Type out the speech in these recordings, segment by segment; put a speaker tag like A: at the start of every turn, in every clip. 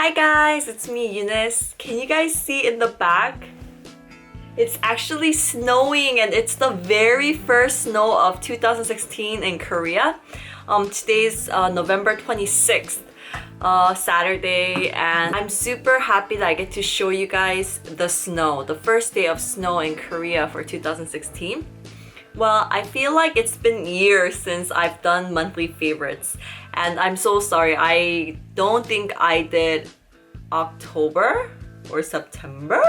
A: Hi guys, it's me Eunice. Can you guys see in the back? It's actually snowing and it's the very first snow of 2016 in Korea. Today's November 26th, Saturday, and I'm super happy that I get to show you guys the snow, the first day of snow in Korea for 2016. Well, I feel like it's been years since I've done monthly favorites, and I'm so sorry. I don't think I did October or September.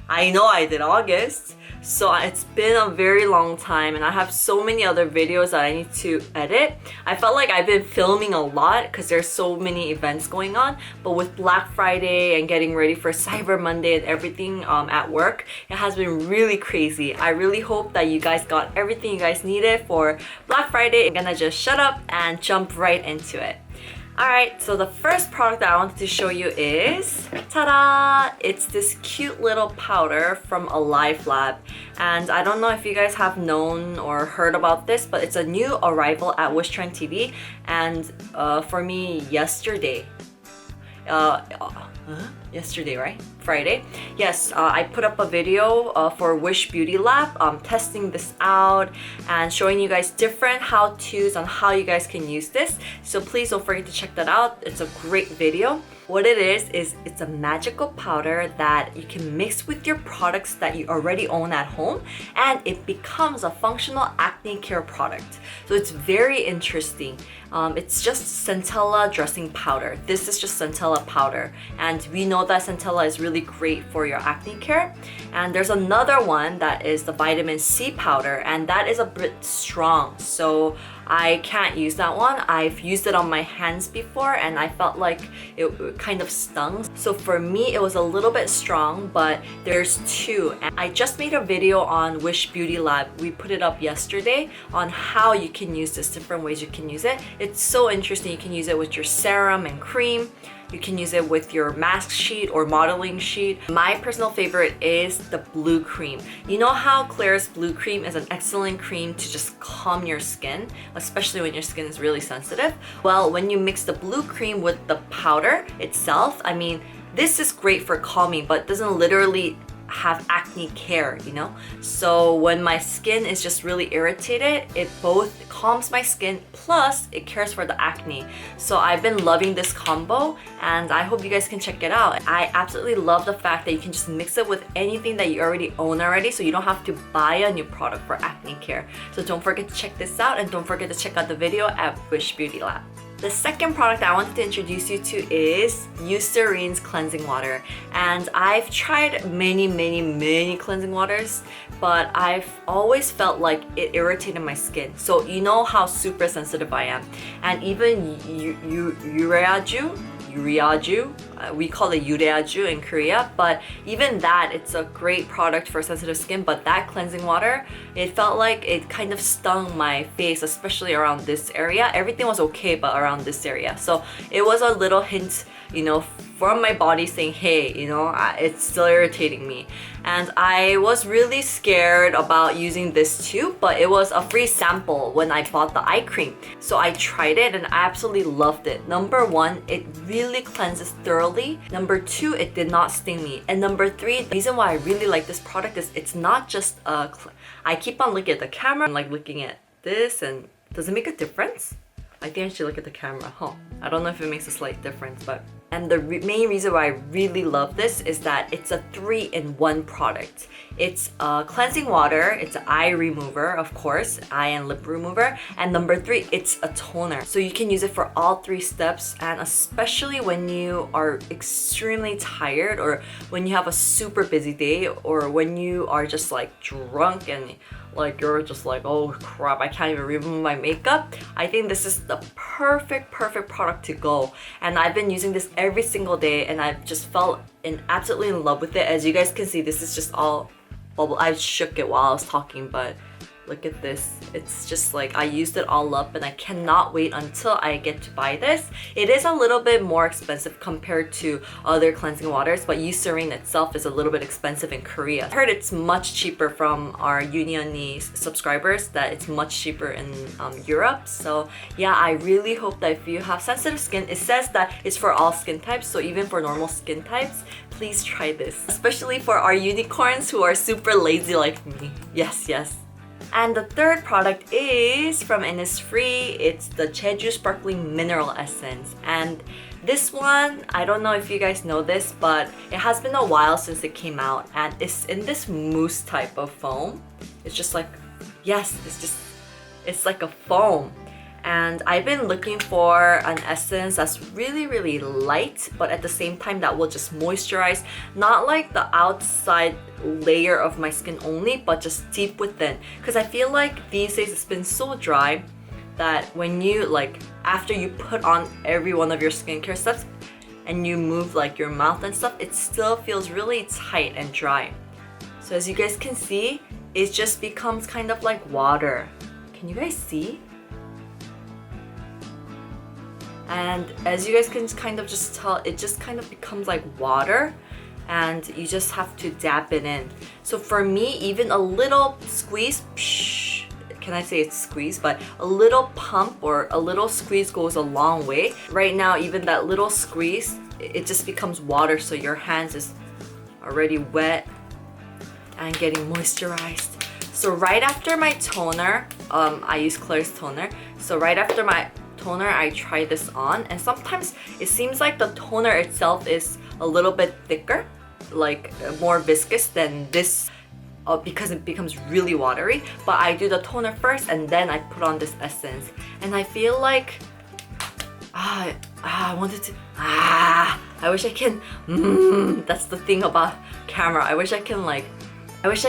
A: I know I did August, so it's been a very long time and I have so many other videos that I need to edit. I felt like I've been filming a lot because there's so many events going on, but with Black Friday and getting ready for Cyber Monday and everything at work, it has been really crazy. I really hope that you guys got everything you guys needed for Black Friday. I'm gonna just shut up and jump right into it. Alright, so the first product that I wanted to show you is, ta-da! It's this cute little powder from ALIVELAB. And I don't know if you guys have known or heard about this, but it's a new arrival at Wish Trend TV. And for me, yesterday, right? Friday. Yes, I put up a video for Wish Beauty Lab testing this out and showing you guys different how-tos on how you guys can use this. So please don't forget to check that out. It's a great video. What it is it's a magical powder that you can mix with your products that you already own at home, and it becomes a functional acne care product. So it's very interesting. It's just Centella dressing powder. This is just Centella powder, and we know that Centella is really great for your acne care. And there's another one that is the vitamin C powder, and that is a bit strong, so I can't use that one. I've used it on my hands before and I felt like it kind of stung. So for me, it was a little bit strong, but there's two. And I just made a video on Wish Beauty Lab. We put it up yesterday on how you can use this, different ways you can use it. It's so interesting. You can use it with your serum and cream. You can use it with your mask sheet or modeling sheet. My personal favorite is the blue cream. You know how KLAIRS blue cream is an excellent cream to just calm your skin, especially when your skin is really sensitive? Well, when you mix the blue cream with the powder itself, I mean, this is great for calming, but it doesn't literally have acne care, you know? So when my skin is just really irritated, it both calms my skin plus it cares for the acne. So I've been loving this combo and I hope you guys can check it out. I absolutely love the fact that you can just mix it with anything that you already own already, so you don't have to buy a new product for acne care. So don't forget to check this out and don't forget to check out the video at Wish Beauty Lab. The second product I wanted to introduce you to is Eucerin's cleansing water. And I've tried many cleansing waters, but I've always felt like it irritated my skin. So you know how super sensitive I am. And even Eureaju, we call it Eureaju in Korea, but even that, it's a great product for sensitive skin. But that cleansing water, it felt like it kind of stung my face, especially around this area. Everything was okay, but around this area. So it was a little hint, you know, from my body saying, hey, you know, it's still irritating me. And I was really scared about using this too, but it was a free sample when I bought the eye cream. So I tried it and I absolutely loved it. Number one, it really cleanses thoroughly. Number two, it did not sting me. And number three, the reason why I really like this product is it's not just I keep on looking at the camera and like looking at this, and does it make a difference? I think I should look at the camera, huh? I don't know if it makes a slight difference, but... And the main reason why I really love this is that it's a 3-in-1 product. It's a cleansing water, it's an eye remover, of course, eye and lip remover, and number 3, it's a toner. So you can use it for all 3 steps, and especially when you are extremely tired or when you have a super busy day or when you are just like drunk and like you're just like, oh crap, I can't even remove my makeup. I think this is the perfect product to go. And I've been using this every single day and I've just felt absolutely in love with it. As you guys can see, this is just all bubble. I shook it while I was talking, but look at this. It's just like I used it all up and I cannot wait until I get to buy this. It is a little bit more expensive compared to other cleansing waters, but Eucerin itself is a little bit expensive in Korea. I heard it's much cheaper from our EuniUnni subscribers, that it's much cheaper in Europe. So yeah, I really hope that if you have sensitive skin, it says that it's for all skin types, so even for normal skin types, please try this. Especially for our unicorns who are super lazy like me. Yes, yes. And the third product is from Innisfree. It's the Jeju Sparkling Mineral Essence. And this one, I don't know if you guys know this, but it has been a while since it came out, and it's in this mousse type of foam. It's just like, yes, it's like a foam. And I've been looking for an essence that's really, really light, but at the same time that will just moisturize, not like the outside layer of my skin only, but just deep within. Because I feel like these days it's been so dry that when you after you put on every one of your skincare steps and you move like your mouth and stuff, it still feels really tight and dry. So as you guys can see, it just becomes kind of like water. Can you guys see? And as you guys can kind of just tell, it just kind of becomes like water, and you just have to dab it in. So for me, even a little squeeze, can I say it's squeeze? But a little pump or a little squeeze goes a long way. Right now, even that little squeeze, it just becomes water, so your hands is already wet and getting moisturized. So right after my toner, I use KLAIRS toner. So right after my toner, I try this on, and sometimes it seems like the toner itself is a little bit thicker, like more viscous than this, because it becomes really watery. But I do the toner first and then I put on this essence, and I feel like I wish I can that's the thing about camera. I wish I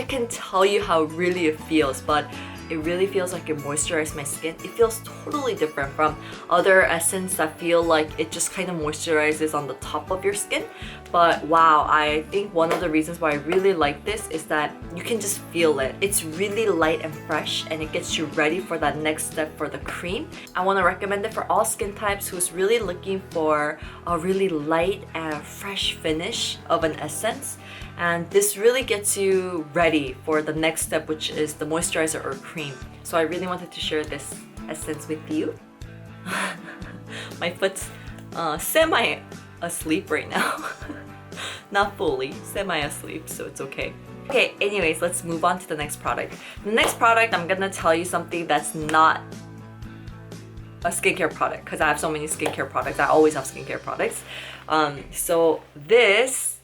A: can tell you how really it feels, but it really feels like it moisturized my skin. It feels totally different from other essence that feel like it just kind of moisturizes on the top of your skin. But wow, I think one of the reasons why I really like this is that you can just feel it. It's really light and fresh, and it gets you ready for that next step for the cream. I want to recommend it for all skin types who's really looking for a really light and fresh finish of an essence. And this really gets you ready for the next step, which is the moisturizer or cream. So I really wanted to share this essence with you. My foot's semi-asleep right now. Not fully, semi-asleep, so it's okay. Okay, anyways, let's move on to the next product. The next product, I'm gonna tell you something that's not a skincare product, because I have so many skincare products. I always have skincare products. So this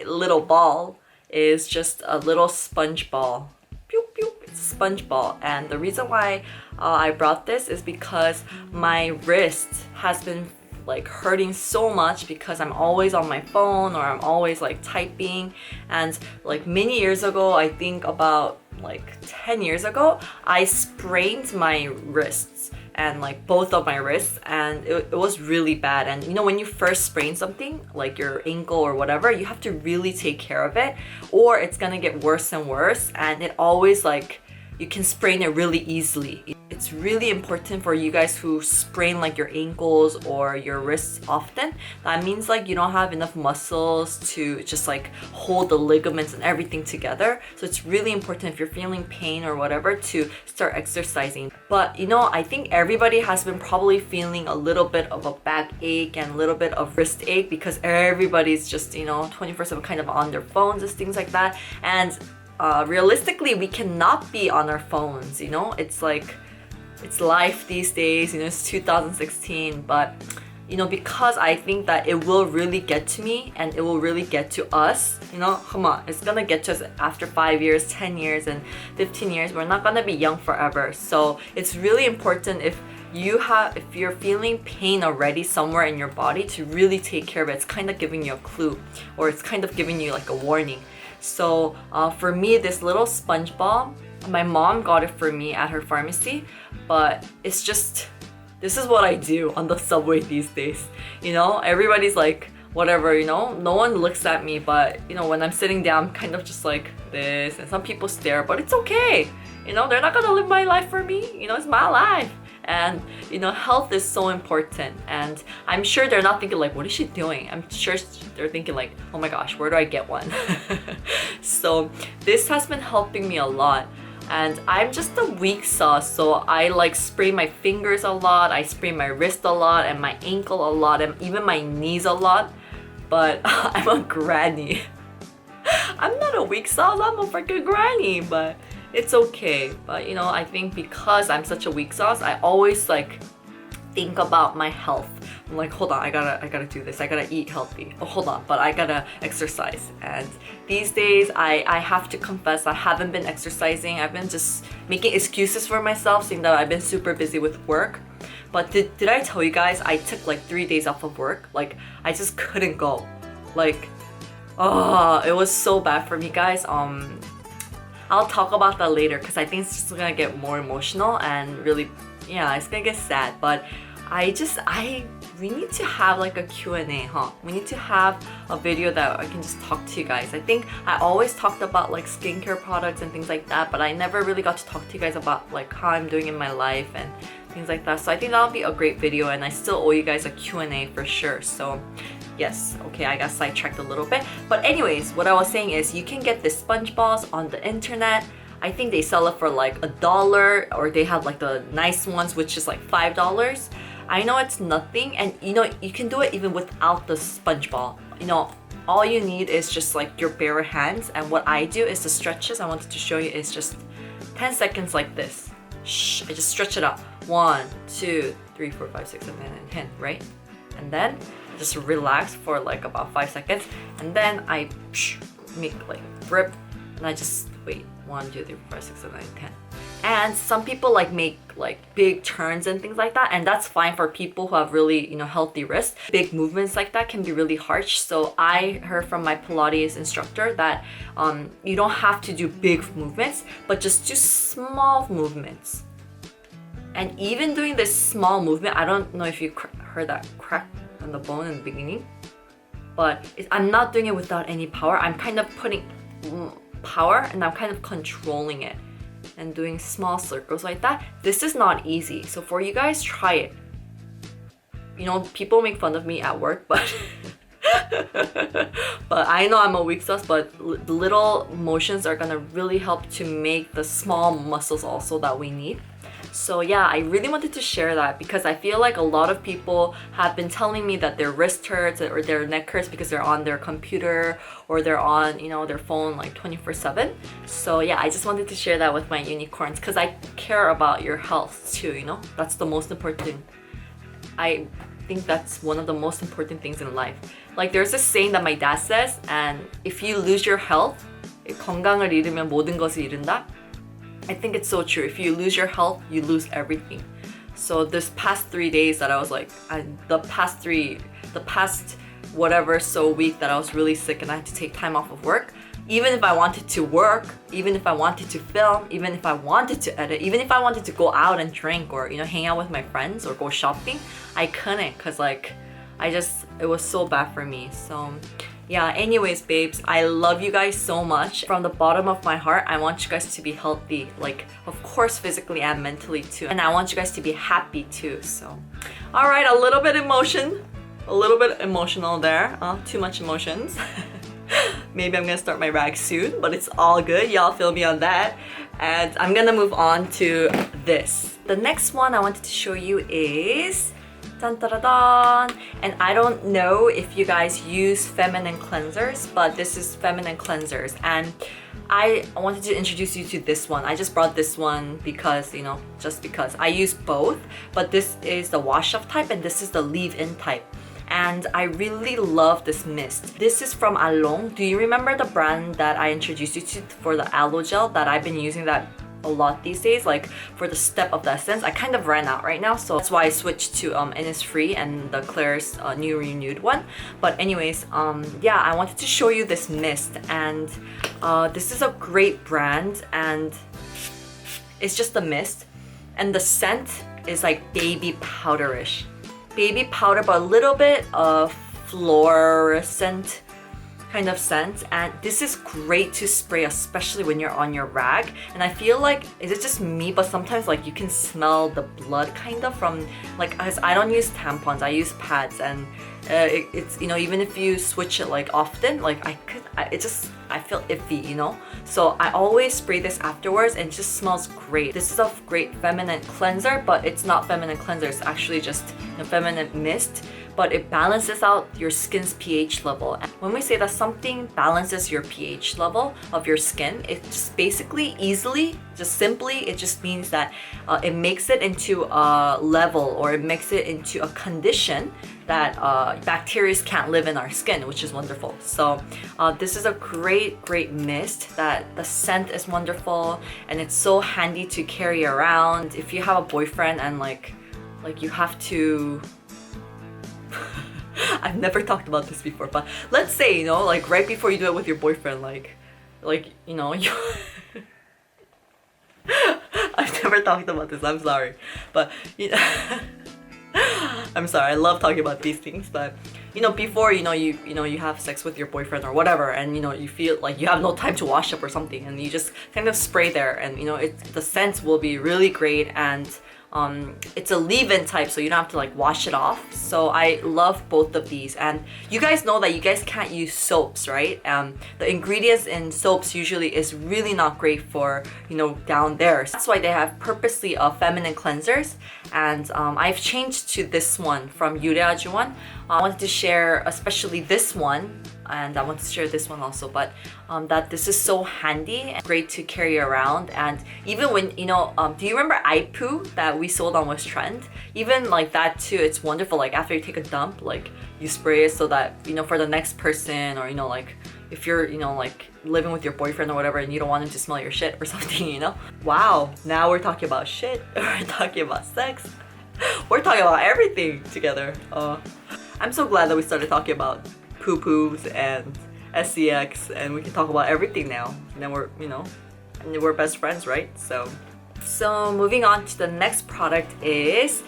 A: little ball is just a little sponge ball. Pew, pew. It's a sponge ball, and the reason why I brought this is because my wrist has been like hurting so much because I'm always on my phone or I'm always like typing. And like many years ago, I think about like 10 years ago, I sprained my wrists, and like both of my wrists, and it was really bad. And you know, when you first sprain something like your ankle or whatever, you have to really take care of it, or it's gonna get worse and worse. And it always like, you can sprain it really easily. It's really important for you guys who sprain like your ankles or your wrists often. That means like you don't have enough muscles to just like hold the ligaments and everything together. So it's really important if you're feeling pain or whatever to start exercising. But you know, I think everybody has been probably feeling a little bit of a back ache and a little bit of wrist ache because everybody's just, you know, 24/7 kind of on their phones and things like that. And realistically, we cannot be on our phones, you know? It's like, it's life these days, you know, it's 2016, but you know, because I think that it will really get to me and it will really get to us, you know, come on, it's gonna get to us after 5 years, 10 years, and 15 years. We're not gonna be young forever. So it's really important if you're feeling pain already somewhere in your body to really take care of it. It's kind of giving you a clue, or it's kind of giving you like a warning. So for me, this little sponge ball, my mom got it for me at her pharmacy, but it's just, this is what I do on the subway these days. You know, everybody's like, whatever, you know, no one looks at me, but you know, when I'm sitting down, I'm kind of just like this, and some people stare, but it's okay. You know, they're not gonna live my life for me. You know, it's my life. And you know, health is so important, and I'm sure they're not thinking like, what is she doing? I'm sure they're thinking like, oh my gosh, where do I get one? So this has been helping me a lot. And I'm just a weak sauce, so I like spray my fingers a lot, I spray my wrist a lot, and my ankle a lot, and even my knees a lot. But I'm a granny. I'm not a weak sauce, I'm a freaking granny, but it's okay. But you know, I think because I'm such a weak sauce, I always like think about my health. I'm like, hold on, I gotta do this, I gotta eat healthy. Oh, hold on, but I gotta exercise. And these days, I have to confess, I haven't been exercising. I've been just making excuses for myself, saying that I've been super busy with work. But did I tell you guys, I took like 3 days off of work? Like, I just couldn't go. Like, oh, it was so bad for me, guys. I'll talk about that later because I think it's just gonna get more emotional and really, yeah, it's gonna get sad. But we need to have like a Q&A, huh? We need to have a video that I can just talk to you guys. I think I always talked about like skincare products and things like that, but I never really got to talk to you guys about like how I'm doing in my life and things like that. So I think that'll be a great video, and I still owe you guys a Q&A for sure. So yes, okay, I got sidetracked a little bit. But anyways, what I was saying is you can get the sponge balls on the internet. I think they sell it for like $1, or they have like the nice ones, which is like $5. I know it's nothing, and you know, you can do it even without the sponge ball. You know, all you need is just like your bare hands, and what I do is the stretches I wanted to show you is just 10 seconds like this. Shh, I just stretch it out. 1, 2, 3, 4, 5, 6, 7, 8, and 10, right? And then just relax for like about 5 seconds, and then I make like rip, and I just wait. 1, 2, 3, 4, 5, 6, 7, 8, 10. And some people like make like big turns and things like that, and that's fine for people who have really, you know, healthy wrists. Big movements like that can be really harsh. So I heard from my Pilates instructor that you don't have to do big movements, but just do small movements. And even doing this small movement, I don't know if you heard that crack on the bone in the beginning, but I'm not doing it without any power. I'm kind of putting power, and I'm kind of controlling it and doing small circles like that. This is not easy, so for you guys, try it. You know, people make fun of me at work, but but I know I'm a weak sauce, but the little motions are gonna really help to make the small muscles also that we need. So yeah, I really wanted to share that because I feel like a lot of people have been telling me that their wrist hurts or their neck hurts because they're on their computer or they're on, you know, their phone like 24/7. So yeah, I just wanted to share that with my unicorns because I care about your health too, you know? That's the most important. I think that's one of the most important things in life. Like there's this saying that my dad says, and if you lose your health, 건강을 잃으면 모든 것을 잃는다. I think it's so true. If you lose your health, you lose everything. So this past 3 days that I was like, the past whatever so week that I was really sick and I had to take time off of work, even if I wanted to work, even if I wanted to film, even if I wanted to edit, even if I wanted to go out and drink or, you know, hang out with my friends or go shopping, I couldn't because like, it was so bad for me. So yeah, anyways, babes, I love you guys so much. From the bottom of my heart, I want you guys to be healthy, like, of course, physically and mentally too. And I want you guys to be happy too, so. All right, a little bit emotional there. Too much emotions. Maybe I'm gonna start my rag soon, but it's all good. Y'all feel me on that. And I'm gonna move on to this. The next one I wanted to show you is dun, dun, dun, dun. And I don't know if you guys use feminine cleansers, but this is feminine cleansers, and I wanted to introduce you to this one. I just brought this one because, you know, just because. I use both, but this is the wash off type and this is the leave-in type. And I really love this mist. This is from Allongs. Do you remember the brand that I introduced you to for the aloe gel that I've been using that a lot these days, like for the step of the essence? I kind of ran out right now, so that's why I switched to Innisfree and the KLAIRS new renewed one. But anyways, yeah, I wanted to show you this mist, and this is a great brand, and it's just a mist, and the scent is like baby powderish. Baby powder, but a little bit of fluorescent kind of scent, and this is great to spray, especially when you're on your rag. And I feel like, is it just me, but sometimes like you can smell the blood kind of from, like, as I don't use tampons, I use pads, and it's, you know, even if you switch it like often, like I feel iffy, you know. So I always spray this afterwards, and it just smells great. This is a great feminine cleanser, but it's not feminine cleanser, it's actually just a feminine mist, but it balances out your skin's pH level. And when we say that something balances your pH level of your skin, it just basically it just means that it makes it into a level, or it makes it into a condition that bacteria can't live in our skin, which is wonderful. So this is a great mist that the scent is wonderful, and it's so handy to carry around if you have a boyfriend and like you have to I've never talked about this before, but let's say, you know, like right before you do it with your boyfriend, like you know, you I've never talked about this, I'm sorry, but you know I'm sorry, I love talking about these things, but you know, before you have sex with your boyfriend or whatever, and you know, you feel like you have no time to wash up or something, and you just kind of spray there, and you know, the scent will be really great, and it's a leave-in type, so you don't have to like wash it off. So I love both of these. And you guys know that you guys can't use soaps, right? The ingredients in soaps usually is really not great for, you know, down there. That's why they have purposely feminine cleansers, and I've changed to this one from EuniUnni one. I wanted to share especially this one, and I want to share this one also, but that this is so handy and great to carry around. And even when, you know, do you remember iPoo that we sold on Wish Trend? Even like that too, it's wonderful. Like after you take a dump, like you spray it so that, you know, for the next person, or you know, like if you're, you know, like living with your boyfriend or whatever, and you don't want him to smell your shit or something, you know. Wow, now we're talking about shit, we're talking about sex, we're talking about everything together. I'm so glad that we started talking about poo-poos and SCX, and we can talk about everything now. And then we're, you know, and we're best friends, right? So moving on to the next product is,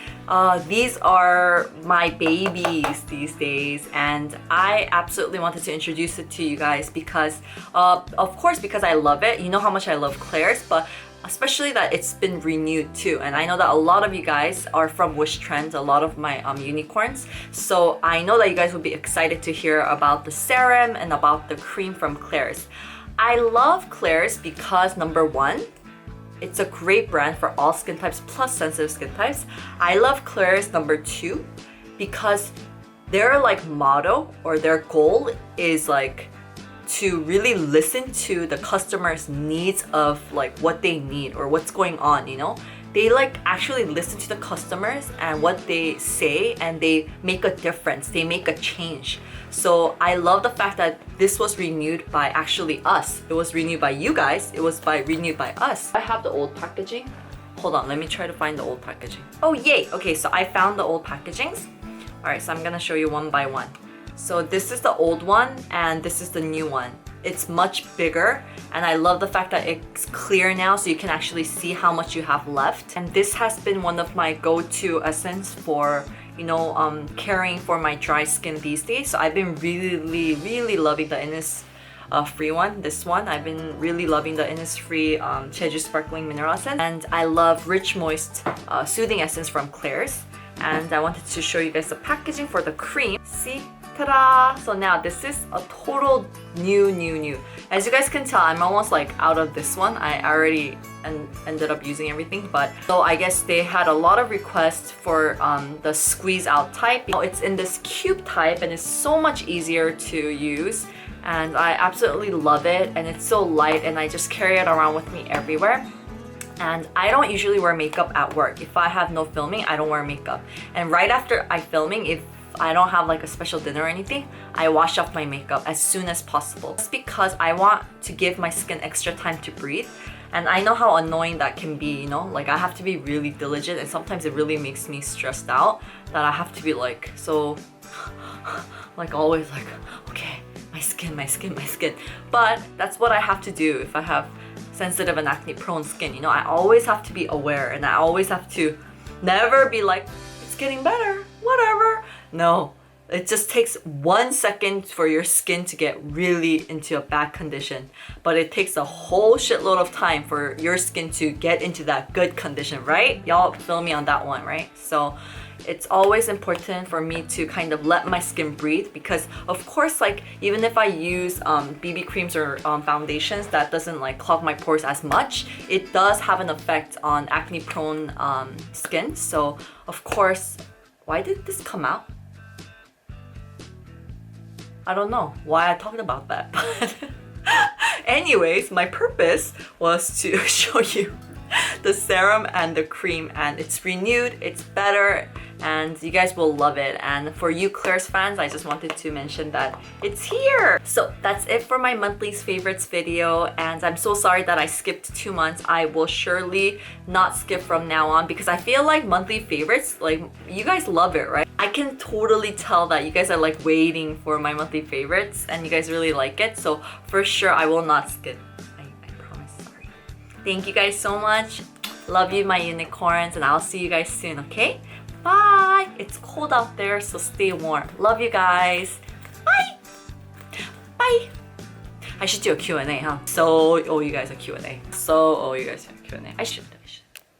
A: these are my babies these days, and I absolutely wanted to introduce it to you guys because, of course, because I love it. You know how much I love KLAIRS, but especially that it's been renewed too. And I know that a lot of you guys are from Wish Trends, a lot of my unicorns. So I know that you guys will be excited to hear about the serum and about the cream from KLAIRS. I love KLAIRS because number one, it's a great brand for all skin types plus sensitive skin types. I love KLAIRS number two because their like motto or their goal is like to really listen to the customer's needs of like what they need or what's going on, you know. They like actually listen to the customers and what they say, and they make a difference, they make a change. So I love the fact that this was renewed by actually us. It was renewed by you guys, it was renewed by us. I have the old packaging. Hold on, let me try to find the old packaging. Oh yay, okay, so I found the old packagings. Alright, so I'm gonna show you one by one. So this is the old one and this is the new one. It's much bigger, and I love the fact that it's clear now, so you can actually see how much you have left. And this has been one of my go-to essence for, you know, caring for my dry skin these days. So I've been really loving the Innisfree one. This one, I've been really loving the Innisfree Jeju Sparkling Mineral Essence, and I love Rich Moist Soothing Essence from KLAIRS. And I wanted to show you guys the packaging for the cream. See? Ta-da! So now this is a total new. As you guys can tell, I'm almost like out of this one. I already ended up using everything, but so I guess they had a lot of requests for the squeeze out type. It's in this cube type and it's so much easier to use, and I absolutely love it, and it's so light, and I just carry it around with me everywhere. And I don't usually wear makeup at work. If I have no filming, I don't wear makeup. And right after I filming, if I don't have like a special dinner or anything, I wash off my makeup as soon as possible. It's because I want to give my skin extra time to breathe. And I know how annoying that can be, you know? Like I have to be really diligent, and sometimes it really makes me stressed out that I have to be like so like always like, okay, my skin. But that's what I have to do if I have sensitive and acne prone skin, you know. I always have to be aware, and I always have to never be like, it's getting better, whatever. No, It just takes 1 second for your skin to get really into a bad condition, but it takes a whole shitload of time for your skin to get into that good condition, right? Y'all feel me on that one, right? So it's always important for me to kind of let my skin breathe, because of course, like, even if I use BB creams or foundations that doesn't like clog my pores as much, it does have an effect on acne prone skin. So of course, why did this come out? I don't know why I talked about that, but anyways, my purpose was to show you the serum and the cream, and it's renewed, it's better, and you guys will love it. And for you KLAIRS fans, I just wanted to mention that it's here. So that's it for my monthly favorites video, and I'm so sorry that I skipped 2 months. I will surely not skip from now on, because I feel like monthly favorites, like, you guys love it, right? I can totally tell that you guys are like waiting for my monthly favorites and you guys really like it. So for sure, I will not skip. I promise, sorry. Thank you guys so much. Love you, my unicorns, and I'll see you guys soon, okay? Bye! It's cold out there, so stay warm. Love you guys. Bye! Bye! I should do a Q&A, huh? So, oh, you guys are Q&A. So, oh, you guys are Q&A. I should.